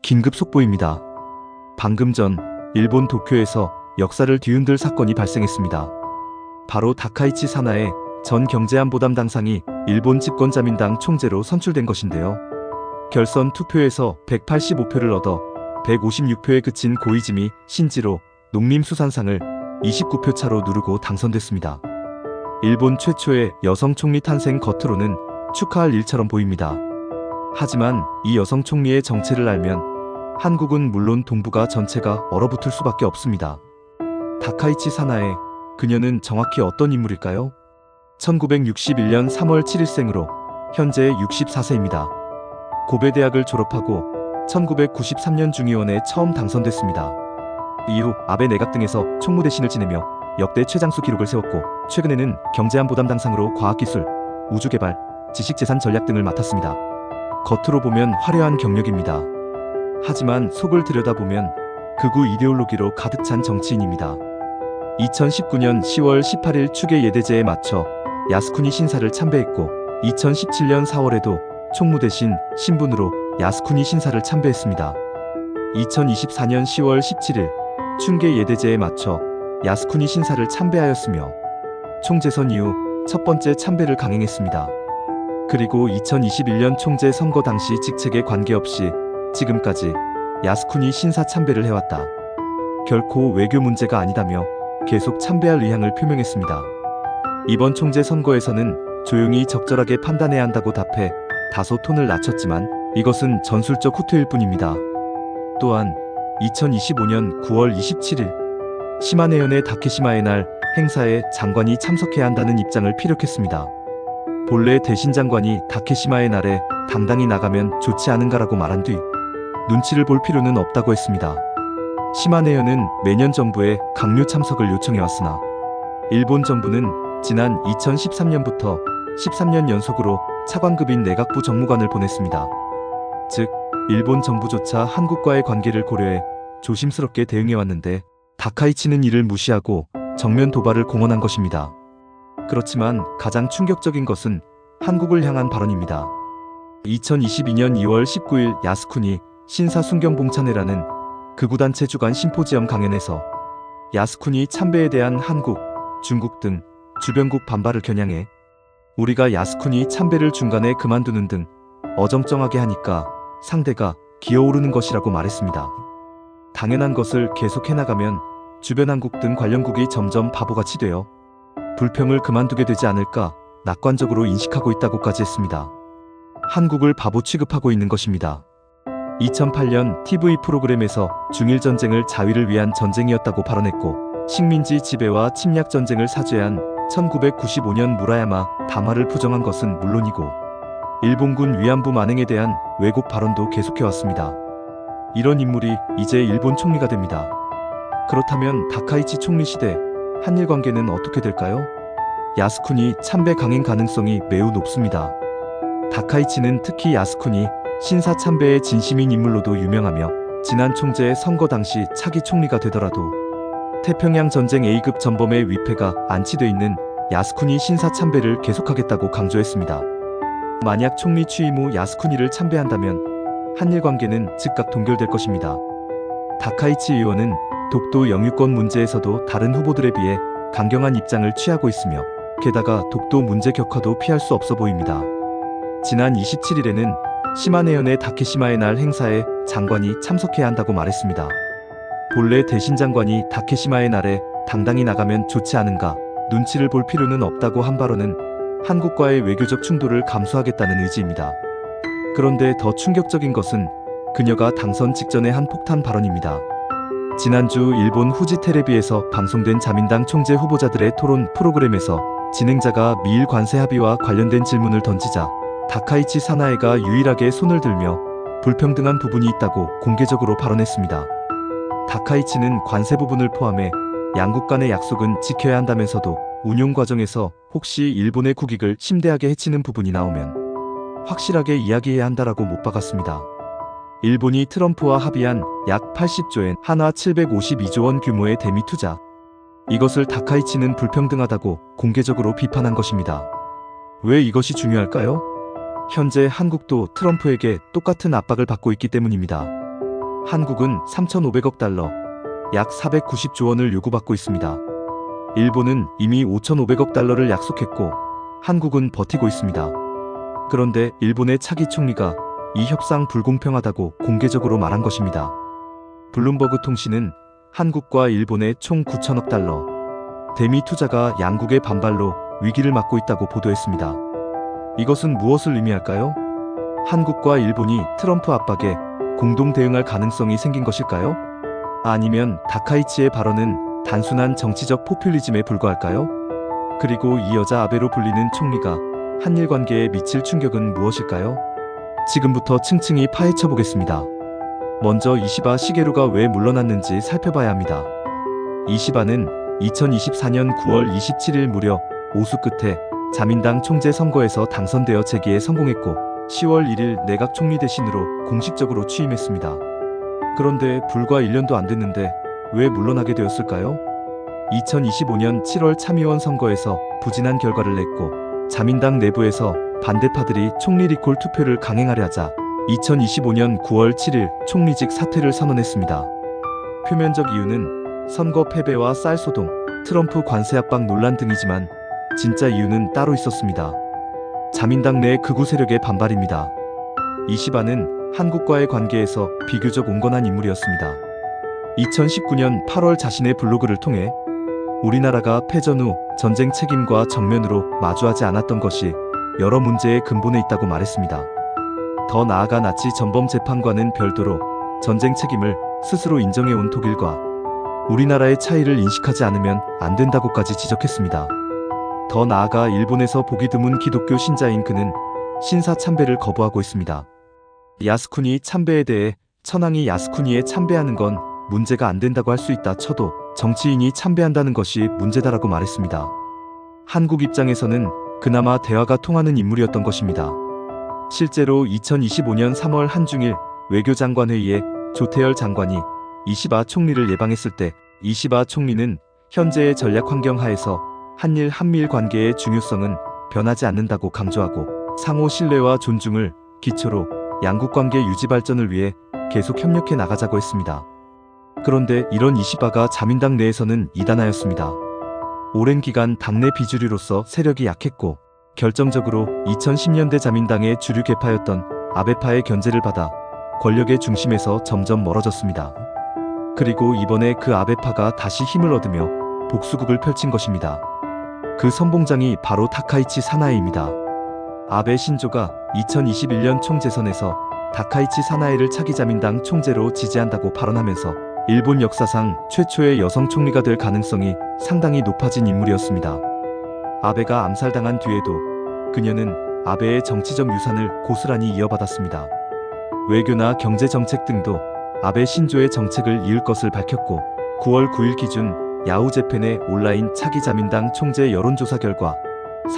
긴급 속보입니다. 방금 전 일본 도쿄에서 역사를 뒤흔들 사건이 발생했습니다. 바로 다카이치 사나에 전 경제안보담 당상이 일본 집권자민당 총재로 선출된 것인데요. 결선 투표에서 185표를 얻어 156표에 그친 고이즈미 신지로 농림수산상을 29표 차로 누르고 당선됐습니다. 일본 최초의 여성 총리 탄생 겉으로는 축하할 일처럼 보입니다. 하지만 이 여성 총리의 정체를 알면 한국은 물론 동북아 전체가 얼어붙을 수밖에 없습니다. 다카이치 사나에, 그녀는 정확히 어떤 인물일까요? 1961년 3월 7일생으로 현재 64세입니다. 고베대학을 졸업하고 1993년 중의원에 처음 당선됐습니다. 이후 아베 내각 등에서 총무대신을 지내며 역대 최장수 기록을 세웠고, 최근에는 경제안보담 당상으로 과학기술, 우주개발, 지식재산 전략 등을 맡았습니다. 겉으로 보면 화려한 경력입니다. 하지만 속을 들여다보면 극우 이데올로기로 가득 찬 정치인입니다. 2019년 10월 18일 추계 예대제에 맞춰 야스쿠니 신사를 참배했고, 2017년 4월에도 총무대신 신분으로 야스쿠니 신사를 참배했습니다. 2024년 10월 17일 춘계 예대제에 맞춰 야스쿠니 신사를 참배하였으며, 총재선 이후 첫 번째 참배를 강행했습니다. 그리고 2021년 총재 선거 당시 직책에 관계없이 지금까지 야스쿠니 신사 참배를 해왔다. 결코 외교 문제가 아니다며 계속 참배할 의향을 표명했습니다. 이번 총재 선거에서는 조용히 적절하게 판단해야 한다고 답해 다소 톤을 낮췄지만 이것은 전술적 후퇴일 뿐입니다. 또한 2025년 9월 27일 시마네현의 다케시마의 날 행사에 장관이 참석해야 한다는 입장을 피력했습니다. 본래 대신 장관이 다케시마의 날에 당당히 나가면 좋지 않은가라고 말한 뒤 눈치를 볼 필요는 없다고 했습니다. 시마네현은 매년 정부에 강요 참석을 요청해왔으나 일본 정부는 지난 2013년부터 13년 연속으로 차관급인 내각부 정무관을 보냈습니다. 즉, 일본 정부조차 한국과의 관계를 고려해 조심스럽게 대응해왔는데 다카이치는 이를 무시하고 정면 도발을 공언한 것입니다. 그렇지만 가장 충격적인 것은 한국을 향한 발언입니다. 2022년 2월 19일 야스쿠니 신사 순경봉찬회라는 극우단체 주간 심포지엄 강연에서 야스쿠니 참배에 대한 한국, 중국 등 주변국 반발을 겨냥해 우리가 야스쿠니 참배를 중간에 그만두는 등 어정쩡하게 하니까 상대가 기어오르는 것이라고 말했습니다. 당연한 것을 계속해 나가면 주변 한국 등 관련국이 점점 바보같이 되어 불평을 그만두게 되지 않을까 낙관적으로 인식하고 있다고까지 했습니다. 한국을 바보 취급하고 있는 것입니다. 2008년 TV 프로그램에서 중일전쟁을 자위를 위한 전쟁이었다고 발언했고, 식민지 지배와 침략 전쟁을 사죄한 1995년 무라야마 담화를 부정한 것은 물론이고 일본군 위안부 만행에 대한 왜곡 발언도 계속해왔습니다. 이런 인물이 이제 일본 총리가 됩니다. 그렇다면 다카이치 총리 시대 한일 관계는 어떻게 될까요? 야스쿠니 참배 강행 가능성이 매우 높습니다. 다카이치는 특히 야스쿠니 신사 참배의 진심인 인물로도 유명하며 지난 총재 선거 당시 차기 총리가 되더라도 태평양 전쟁 A급 전범의 위패가 안치돼 있는 야스쿠니 신사 참배를 계속하겠다고 강조했습니다. 만약 총리 취임 후 야스쿠니를 참배한다면 한일 관계는 즉각 동결될 것입니다. 다카이치 의원은 독도 영유권 문제에서도 다른 후보들에 비해 강경한 입장을 취하고 있으며 게다가 독도 문제 격화도 피할 수 없어 보입니다. 지난 27일에는 시마네현의 다케시마의 날 행사에 장관이 참석해야 한다고 말했습니다. 본래 대신 장관이 다케시마의 날에 당당히 나가면 좋지 않은가, 눈치를 볼 필요는 없다고 한 발언은 한국과의 외교적 충돌을 감수하겠다는 의지입니다. 그런데 더 충격적인 것은 그녀가 당선 직전에 한 폭탄 발언입니다. 지난주 일본 후지 테레비에서 방송된 자민당 총재 후보자들의 토론 프로그램에서 진행자가 미일 관세 합의와 관련된 질문을 던지자 다카이치 사나에가 유일하게 손을 들며 불평등한 부분이 있다고 공개적으로 발언했습니다. 다카이치는 관세 부분을 포함해 양국 간의 약속은 지켜야 한다면서도 운용 과정에서 혹시 일본의 국익을 심대하게 해치는 부분이 나오면 확실하게 이야기해야 한다라고 못 박았습니다. 일본이 트럼프와 합의한 약 80조엔 한화 752조 원 규모의 대미 투자, 이것을 다카이치는 불평등하다고 공개적으로 비판한 것입니다. 왜 이것이 중요할까요? 현재 한국도 트럼프에게 똑같은 압박을 받고 있기 때문입니다. 한국은 3,500억 달러, 약 490조 원을 요구받고 있습니다. 일본은 이미 5,500억 달러를 약속했고 한국은 버티고 있습니다. 그런데 일본의 차기 총리가 이 협상 불공평하다고 공개적으로 말한 것입니다. 블룸버그 통신은 한국과 일본의 총 9천억 달러, 대미 투자가 양국의 반발로 위기를 맞고 있다고 보도했습니다. 이것은 무엇을 의미할까요? 한국과 일본이 트럼프 압박에 공동 대응할 가능성이 생긴 것일까요? 아니면 다카이치의 발언은 단순한 정치적 포퓰리즘에 불과할까요? 그리고 이 여자 아베로 불리는 총리가 한일 관계에 미칠 충격은 무엇일까요? 지금부터 층층이 파헤쳐 보겠습니다. 먼저 이시바 시게루가 왜 물러났는지 살펴봐야 합니다. 이시바는 2024년 9월 27일 무려 오수 끝에 자민당 총재 선거에서 당선되어 재기에 성공했고 10월 1일 내각 총리 대신으로 공식적으로 취임했습니다. 그런데 불과 1년도 안 됐는데 왜 물러나게 되었을까요? 2025년 7월 참의원 선거에서 부진한 결과를 냈고 자민당 내부에서 반대파들이 총리 리콜 투표를 강행하려 하자 2025년 9월 7일 총리직 사퇴를 선언했습니다. 표면적 이유는 선거 패배와 쌀 소동, 트럼프 관세 압박 논란 등이지만 진짜 이유는 따로 있었습니다. 자민당 내 극우 세력의 반발입니다. 이시바는 한국과의 관계에서 비교적 온건한 인물이었습니다. 2019년 8월 자신의 블로그를 통해 우리나라가 패전 후 전쟁 책임과 정면으로 마주하지 않았던 것이 여러 문제의 근본에 있다고 말했습니다. 더 나아가 나치 전범 재판과는 별도로 전쟁 책임을 스스로 인정해온 독일과 우리나라의 차이를 인식하지 않으면 안 된다고까지 지적했습니다. 더 나아가 일본에서 보기 드문 기독교 신자인 그는 신사 참배를 거부하고 있습니다. 야스쿠니 참배에 대해 천황이 야스쿠니에 참배하는 건 문제가 안 된다고 할 수 있다 쳐도 정치인이 참배한다는 것이 문제다라고 말했습니다. 한국 입장에서는 그나마 대화가 통하는 인물이었던 것입니다. 실제로 2025년 3월 한중일 외교장관 회의에 조태열 장관이 이시바 총리를 예방했을 때 이시바 총리는 현재의 전략 환경 하에서 한일 한미일 관계의 중요성은 변하지 않는다고 강조하고 상호 신뢰와 존중을 기초로 양국 관계 유지 발전을 위해 계속 협력해 나가자고 했습니다. 그런데 이런 이시바가 자민당 내에서는 이단하였습니다. 오랜 기간 당내 비주류로서 세력이 약했고 결정적으로 2010년대 자민당의 주류 계파였던 아베파의 견제를 받아 권력의 중심에서 점점 멀어졌습니다. 그리고 이번에 그 아베파가 다시 힘을 얻으며 복수국을 펼친 것입니다. 그 선봉장이 바로 다카이치 사나에입니다. 아베 신조가 2021년 총재선에서 다카이치 사나에를 차기 자민당 총재로 지지한다고 발언하면서 일본 역사상 최초의 여성 총리가 될 가능성이 상당히 높아진 인물이었습니다. 아베가 암살당한 뒤에도 그녀는 아베의 정치적 유산을 고스란히 이어받았습니다. 외교나 경제정책 등도 아베 신조의 정책을 이을 것을 밝혔고 9월 9일 기준 야후재팬의 온라인 차기 자민당 총재 여론조사 결과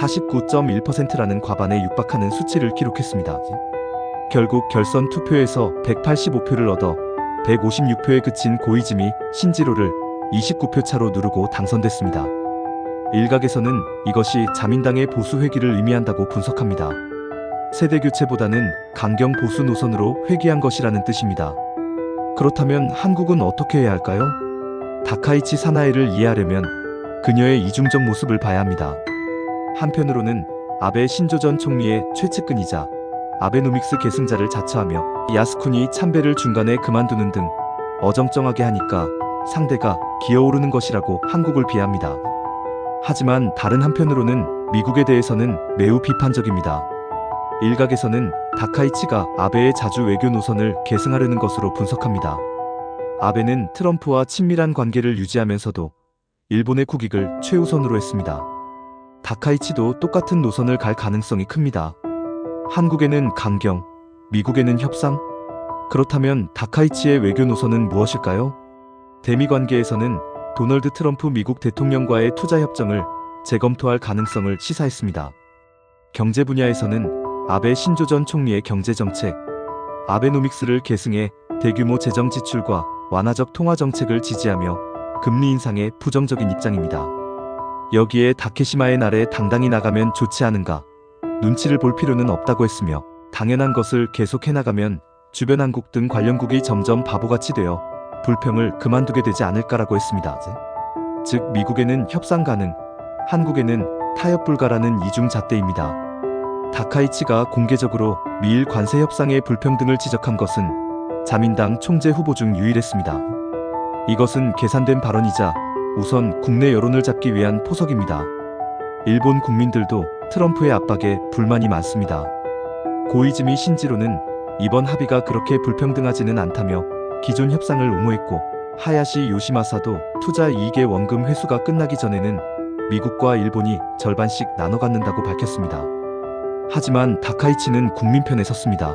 49.1%라는 과반에 육박하는 수치를 기록했습니다. 결국 결선 투표에서 185표를 얻어 156표에 그친 고이즈미 신지로를 29표 차로 누르고 당선됐습니다. 일각에서는 이것이 자민당의 보수 회귀를 의미한다고 분석합니다. 세대 교체보다는 강경 보수 노선으로 회귀한 것이라는 뜻입니다. 그렇다면 한국은 어떻게 해야 할까요? 다카이치 사나에를 이해하려면 그녀의 이중적 모습을 봐야 합니다. 한편으로는 아베 신조 전 총리의 최측근이자 아베노믹스 계승자를 자처하며 야스쿠니 참배를 중간에 그만두는 등 어정쩡하게 하니까 상대가 기어오르는 것이라고 한국을 비하합니다. 하지만 다른 한편으로는 미국에 대해서는 매우 비판적입니다. 일각에서는 다카이치가 아베의 자주 외교 노선을 계승하려는 것으로 분석합니다. 아베는 트럼프와 친밀한 관계를 유지하면서도 일본의 국익을 최우선으로 했습니다. 다카이치도 똑같은 노선을 갈 가능성이 큽니다. 한국에는 강경, 미국에는 협상? 그렇다면 다카이치의 외교 노선은 무엇일까요? 대미 관계에서는 도널드 트럼프 미국 대통령과의 투자 협정을 재검토할 가능성을 시사했습니다. 경제 분야에서는 아베 신조 전 총리의 경제정책, 아베노믹스를 계승해 대규모 재정 지출과 완화적 통화 정책을 지지하며 금리 인상에 부정적인 입장입니다. 여기에 다케시마의 날에 당당히 나가면 좋지 않은가, 눈치를 볼 필요는 없다고 했으며 당연한 것을 계속해 나가면 주변 한국 등 관련국이 점점 바보같이 되어 불평을 그만두게 되지 않을까라고 했습니다. 즉 미국에는 협상 가능, 한국에는 타협 불가라는 이중 잣대입니다. 다카이치가 공개적으로 미일 관세 협상의 불평등을 지적한 것은 자민당 총재 후보 중 유일했습니다. 이것은 계산된 발언이자 우선 국내 여론을 잡기 위한 포석입니다. 일본 국민들도 트럼프의 압박에 불만이 많습니다. 고이즈미 신지로는 이번 합의가 그렇게 불평등하지는 않다며 기존 협상을 옹호했고, 하야시 요시마사도 투자 이익의 원금 회수가 끝나기 전에는 미국과 일본이 절반씩 나눠 갖는다고 밝혔습니다. 하지만 다카이치는 국민 편에 섰습니다.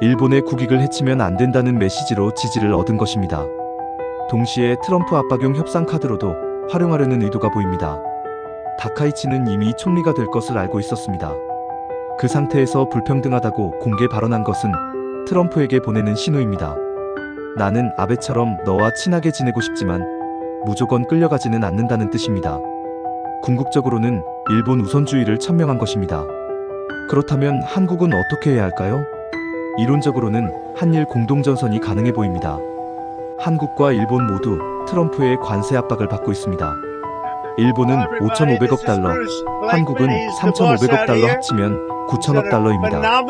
일본의 국익을 해치면 안 된다는 메시지로 지지를 얻은 것입니다. 동시에 트럼프 압박용 협상 카드로도 활용하려는 의도가 보입니다. 다카이치는 이미 총리가 될 것을 알고 있었습니다. 그 상태에서 불평등하다고 공개 발언한 것은 트럼프에게 보내는 신호입니다. 나는 아베처럼 너와 친하게 지내고 싶지만 무조건 끌려가지는 않는다는 뜻입니다. 궁극적으로는 일본 우선주의를 천명한 것입니다. 그렇다면 한국은 어떻게 해야 할까요? 이론적으로는 한일 공동전선이 가능해 보입니다. 한국과 일본 모두 트럼프의 관세 압박을 받고 있습니다. 일본은 5,500억 달러, 한국은 3,500억 달러 합치면 9,000억 달러입니다.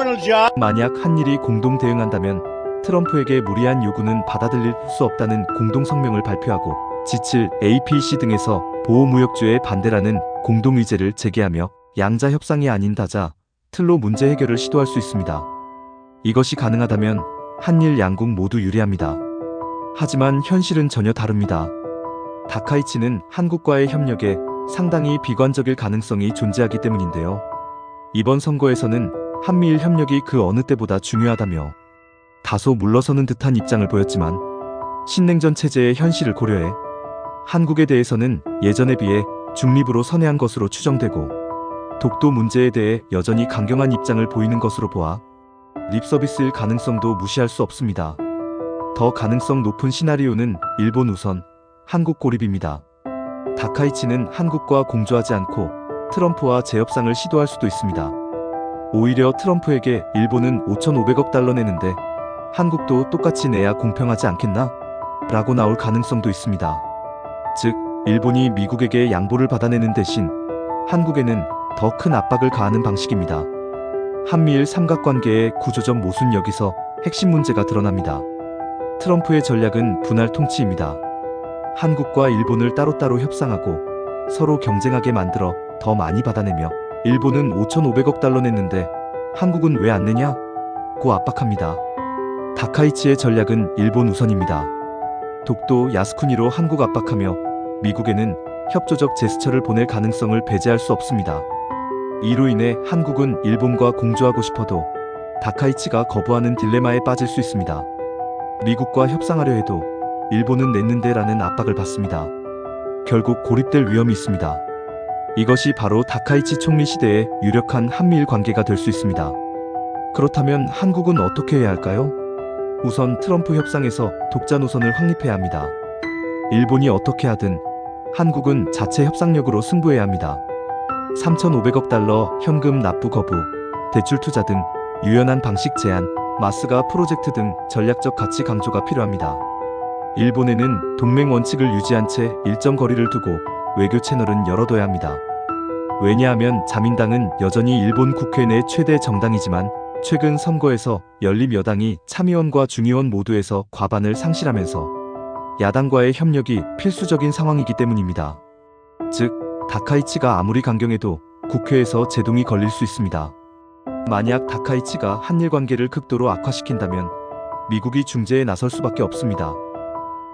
만약 한일이 공동 대응한다면 트럼프에게 무리한 요구는 받아들일 수 없다는 공동성명을 발표하고 G7, APC 등에서 보호무역주의 반대라는 공동의제를 제기하며 양자 협상이 아닌 다자, 틀로 문제 해결을 시도할 수 있습니다. 이것이 가능하다면 한일 양국 모두 유리합니다. 하지만 현실은 전혀 다릅니다. 다카이치는 한국과의 협력에 상당히 비관적일 가능성이 존재하기 때문인데요. 이번 선거에서는 한미일 협력이 그 어느 때보다 중요하다며 다소 물러서는 듯한 입장을 보였지만 신냉전 체제의 현실을 고려해 한국에 대해서는 예전에 비해 중립으로 선회한 것으로 추정되고 독도 문제에 대해 여전히 강경한 입장을 보이는 것으로 보아 립서비스일 가능성도 무시할 수 없습니다. 더 가능성 높은 시나리오는 일본 우선, 한국 고립입니다. 다카이치는 한국과 공조하지 않고 트럼프와 재협상을 시도할 수도 있습니다. 오히려 트럼프에게 일본은 5,500억 달러 내는데 한국도 똑같이 내야 공평하지 않겠나? 라고 나올 가능성도 있습니다. 즉, 일본이 미국에게 양보를 받아내는 대신 한국에는 더 큰 압박을 가하는 방식입니다. 한미일 삼각관계의 구조적 모순 여기서 핵심 문제가 드러납니다. 트럼프의 전략은 분할 통치입니다. 한국과 일본을 따로따로 협상하고 서로 경쟁하게 만들어 더 많이 받아내며 일본은 5,500억 달러 냈는데 한국은 왜 안 내냐? 고 압박합니다. 다카이치의 전략은 일본 우선입니다. 독도 야스쿠니로 한국 압박하며 미국에는 협조적 제스처를 보낼 가능성을 배제할 수 없습니다. 이로 인해 한국은 일본과 공조하고 싶어도 다카이치가 거부하는 딜레마에 빠질 수 있습니다. 미국과 협상하려 해도 일본은 냈는데 라는 압박을 받습니다. 결국 고립될 위험이 있습니다. 이것이 바로 다카이치 총리 시대의 유력한 한미일 관계가 될 수 있습니다. 그렇다면 한국은 어떻게 해야 할까요? 우선 트럼프 협상에서 독자 노선을 확립해야 합니다. 일본이 어떻게 하든 한국은 자체 협상력으로 승부해야 합니다. 3,500억 달러 현금 납부 거부, 대출 투자 등 유연한 방식 제한, 마스가 프로젝트 등 전략적 가치 강조가 필요합니다. 일본에는 동맹 원칙을 유지한 채 일정 거리를 두고 외교 채널은 열어둬야 합니다. 왜냐하면 자민당은 여전히 일본 국회 내 최대 정당이지만 최근 선거에서 연립 여당이 참의원과 중의원 모두에서 과반을 상실하면서 야당과의 협력이 필수적인 상황이기 때문입니다. 즉, 다카이치가 아무리 강경해도 국회에서 제동이 걸릴 수 있습니다. 만약 다카이치가 한일 관계를 극도로 악화시킨다면 미국이 중재에 나설 수밖에 없습니다.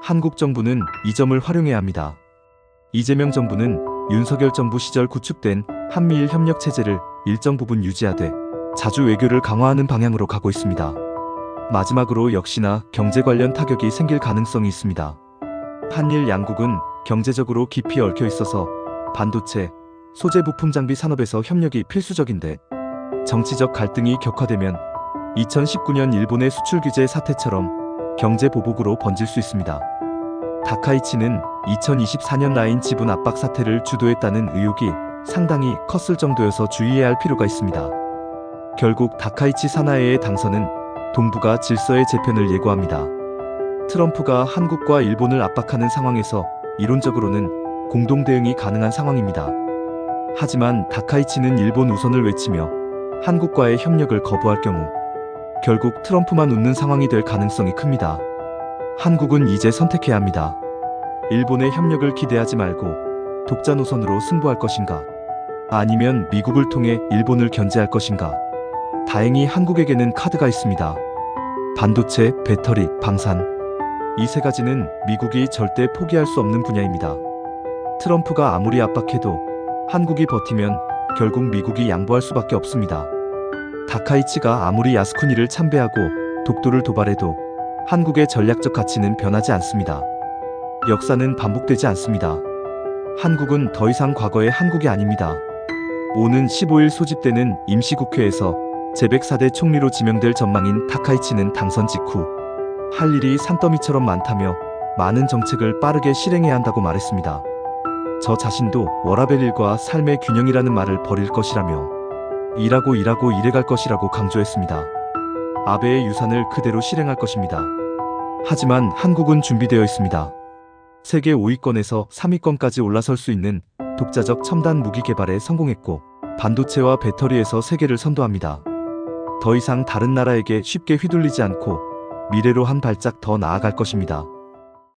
한국 정부는 이 점을 활용해야 합니다. 이재명 정부는 윤석열 정부 시절 구축된 한미일 협력 체제를 일정 부분 유지하되 자주 외교를 강화하는 방향으로 가고 있습니다. 마지막으로 역시나 경제 관련 타격이 생길 가능성이 있습니다. 한일 양국은 경제적으로 깊이 얽혀 있어서 반도체, 소재 부품 장비 산업에서 협력이 필수적인데 정치적 갈등이 격화되면 2019년 일본의 수출 규제 사태처럼 경제 보복으로 번질 수 있습니다. 다카이치는 2024년 라인 지분 압박 사태를 주도했다는 의혹이 상당히 컸을 정도여서 주의해야 할 필요가 있습니다. 결국 다카이치 사나이의 당선은 동북아 질서의 재편을 예고합니다. 트럼프가 한국과 일본을 압박하는 상황에서 이론적으로는 공동 대응이 가능한 상황입니다. 하지만 다카이치는 일본 우선을 외치며 한국과의 협력을 거부할 경우 결국 트럼프만 웃는 상황이 될 가능성이 큽니다. 한국은 이제 선택해야 합니다. 일본의 협력을 기대하지 말고 독자 노선으로 승부할 것인가? 아니면 미국을 통해 일본을 견제할 것인가? 다행히 한국에게는 카드가 있습니다. 반도체, 배터리, 방산. 이 세 가지는 미국이 절대 포기할 수 없는 분야입니다. 트럼프가 아무리 압박해도 한국이 버티면 결국 미국이 양보할 수밖에 없습니다. 다카이치가 아무리 야스쿠니를 참배하고 독도를 도발해도 한국의 전략적 가치는 변하지 않습니다. 역사는 반복되지 않습니다. 한국은 더 이상 과거의 한국이 아닙니다. 오는 15일 소집되는 임시국회에서 제104대 총리로 지명될 전망인 다카이치는 당선 직후 할 일이 산더미처럼 많다며 많은 정책을 빠르게 실행해야 한다고 말했습니다. 저 자신도 워라밸 일과 삶의 균형이라는 말을 버릴 것이라며 일하고 일해갈 것이라고 강조했습니다. 아베의 유산을 그대로 실행할 것입니다. 하지만 한국은 준비되어 있습니다. 세계 5위권에서 3위권까지 올라설 수 있는 독자적 첨단 무기 개발에 성공했고 반도체와 배터리에서 세계를 선도합니다. 더 이상 다른 나라에게 쉽게 휘둘리지 않고 미래로 한 발짝 더 나아갈 것입니다.